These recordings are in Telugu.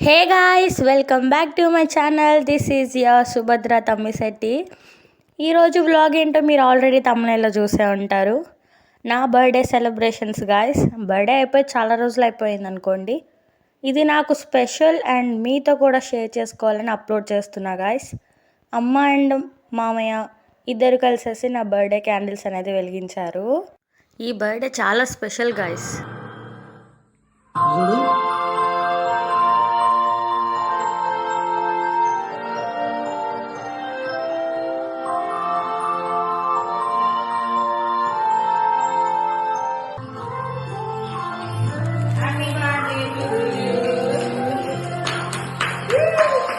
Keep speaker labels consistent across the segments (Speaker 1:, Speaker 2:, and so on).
Speaker 1: Hey guys, welcome back to my channel. This is your Subhadra Tammisetti. ఈరోజు వ్లాగ్ ఏంటో మీరు ఆల్రెడీ తమ్మునేలో చూసే ఉంటారు. నా బర్త్డే సెలబ్రేషన్స్ గాయ్స్. బర్త్డే అయిపోయి చాలా రోజులు అయిపోయింది అనుకోండి. ఇది నాకు స్పెషల్ అండ్ మీతో కూడా షేర్ చేసుకోవాలని అప్లోడ్ చేస్తున్నా గాయ్స్. అమ్మ అండ్ మామయ్య ఇద్దరు కలిసేసి నా బర్త్డే క్యాండిల్స్ అనేది వెలిగించారు. ఈ బర్త్డే చాలా స్పెషల్ గాయ్స్.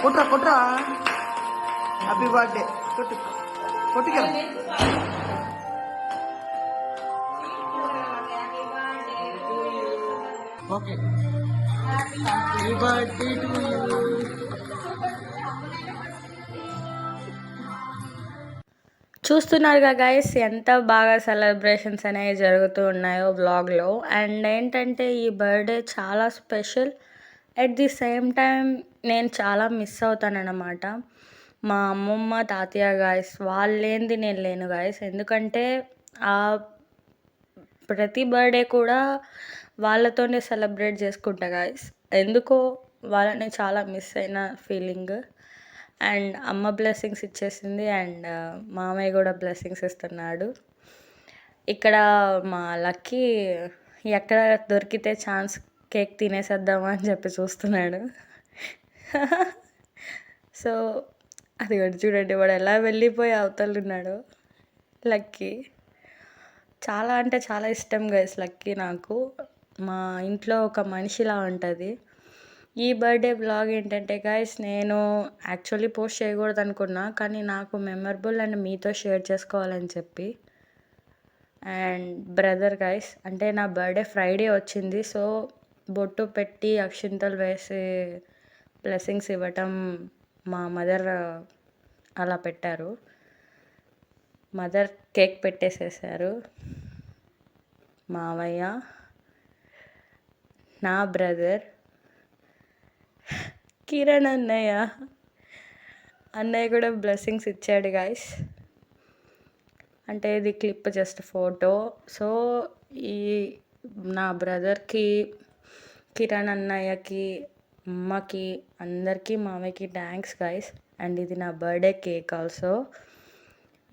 Speaker 2: కొట్రా కొట్రా హ్యాపీ బర్త్డే కొట్టు కొట్టుకెళ్ళ okay happy birthday to you.
Speaker 1: చూస్తున్నారుగా గైస్ ఎంత బాగా సెలబ్రేషన్స్ అనేవి జరుగుతూ ఉన్నాయో వ్లాగ్లో. అండ్ ఏంటంటే ఈ బర్త్డే చాలా special. At the same time నేను చాలా మిస్ అవుతానన్నమాట. మా అమ్మమ్మ తాతయ్య గాయస్ వాళ్ళేంది నేను లేను గాయస్. ఎందుకంటే ఆ ప్రతి బర్త్డే కూడా వాళ్ళతోనే సెలబ్రేట్ చేసుకుంటా గాయస్. ఎందుకో వాళ్ళని చాలా మిస్ అయిన ఫీలింగ్. అండ్ అమ్మ బ్లెస్సింగ్స్ ఇచ్చేసింది అండ్ మామయ్య కూడా బ్లెస్సింగ్స్ ఇస్తున్నాడు. ఇక్కడ మా లక్కీ ఎక్కడ దొరికితే ఛాన్స్ కేక్ తినేసేద్దామా అని చెప్పి చూస్తున్నాడు. సో అది కూడా చూడండి, వాడు ఎలా వెళ్ళిపోయి అవతలున్నాడు. లక్కీ చాలా అంటే చాలా ఇష్టం గైస్ లక్కీ నాకు. మా ఇంట్లో ఒక మనిషిలా ఉంటుంది. ఈ బర్త్డే బ్లాగ్ ఏంటంటే గైస్, నేను యాక్చువల్లీ పోస్ట్ చేయకూడదు అనుకున్నా, కానీ నాకు మెమరబుల్ అండ్ మీతో షేర్ చేసుకోవాలని చెప్పి. అండ్ బ్రదర్ గైస్, అంటే నా బర్త్డే ఫ్రైడే వచ్చింది. సో బొట్టు పెట్టి అక్షింతలు వేసి బ్లెస్సింగ్స్ ఇవ్వటం మా మదర్ అలా పెట్టారు. మదర్ కేక్ పెట్టేసేసారు. మావయ్య, నా బ్రదర్, కిరణ్ అన్నయ్య కూడా బ్లెస్సింగ్స్ ఇచ్చాడు గాయస్. అంటే ఇది క్లిప్ జస్ట్ ఫోటో. సో ఈ నా బ్రదర్కి, కిరణ్ అన్నయ్యకి, అమ్మకి, అందరికీ, మామయ్యకి థ్యాంక్స్ గాయస్. అండ్ ఇది నా బర్త్డే కేక్ ఆల్సో.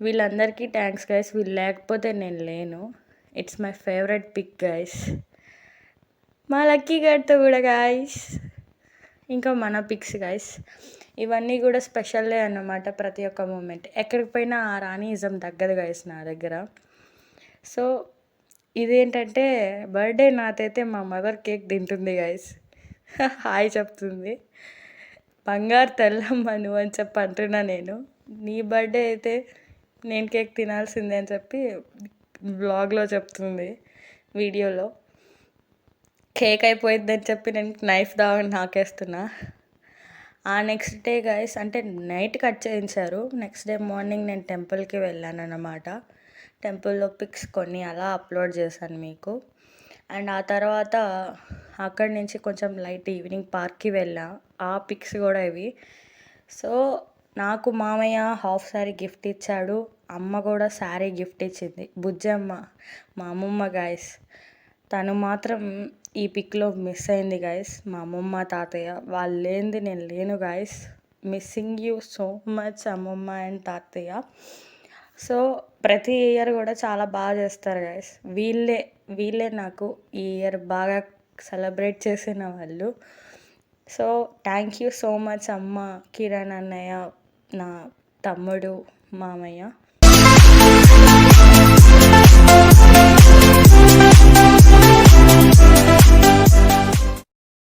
Speaker 1: వీళ్ళందరికీ థ్యాంక్స్ గాయస్. వీళ్ళు లేకపోతే నేను లేను. It's my favourite pic guys. మా లక్కీ గారితో కూడా గాయస్. ఇంకా మన పిక్స్ గాయస్. ఇవన్నీ కూడా స్పెషల్లే అన్నమాట. ప్రతి ఒక్క మూమెంట్ ఎక్కడికి పోయినా ఆ రాణిజం తగ్గదు గాయస్ నా దగ్గర. సో ఇదేంటంటే బర్త్డే నాతైతే మా మదర్ కేక్ తింటుంది గాయస్. హాయ్ చెప్తుంది. బంగారు తెల్లమ్మ నువ్వు అని చెప్పి అంటున్నా నేను. నీ బర్త్డే అయితే నేను కేక్ తినాల్సిందే అని చెప్పి వ్లాగ్లో చెప్తుంది, వీడియోలో. కేక్ అయిపోయిందని చెప్పి నేను నైఫ్ దావని నాకేస్తున్నా. ఆ నెక్స్ట్ డే గైస్, అంటే నైట్ కట్ చేయించారు. నెక్స్ట్ డే మార్నింగ్ నేను టెంపుల్కి వెళ్ళాను అన్నమాట. టెంపుల్లో పిక్స్ కొన్ని అలా అప్లోడ్ చేశాను మీకు. అండ్ ఆ తర్వాత అక్కడి నుంచి కొంచెం లైట్ ఈవినింగ్ పార్క్కి వెళ్ళా. ఆ పిక్స్ కూడా ఇవి. సో నాకు మామయ్య హాఫ్ శారీ గిఫ్ట్ ఇచ్చాడు. అమ్మ కూడా శారీ గిఫ్ట్ ఇచ్చింది. బుజ్జమ్మ, మా అమ్మమ్మ గాయస్. తను మాత్రం ఈ పిక్లో మిస్ అయింది గాయస్. మా అమ్మమ్మ తాతయ్య వాళ్ళు లేనిది నేను లేను guys. Missing you so much అమ్మమ్మ అండ్ తాతయ్య. సో ప్రతి ఇయర్ కూడా చాలా బాగా చేస్తారు గాయస్. వీళ్ళే నాకు ఈ ఇయర్ బాగా సెలబ్రేట్ చేసిన వాళ్ళు. So thank you so much అమ్మ, కిరణ్ అన్నయ్య, నా తమ్ముడు, మామయ్య.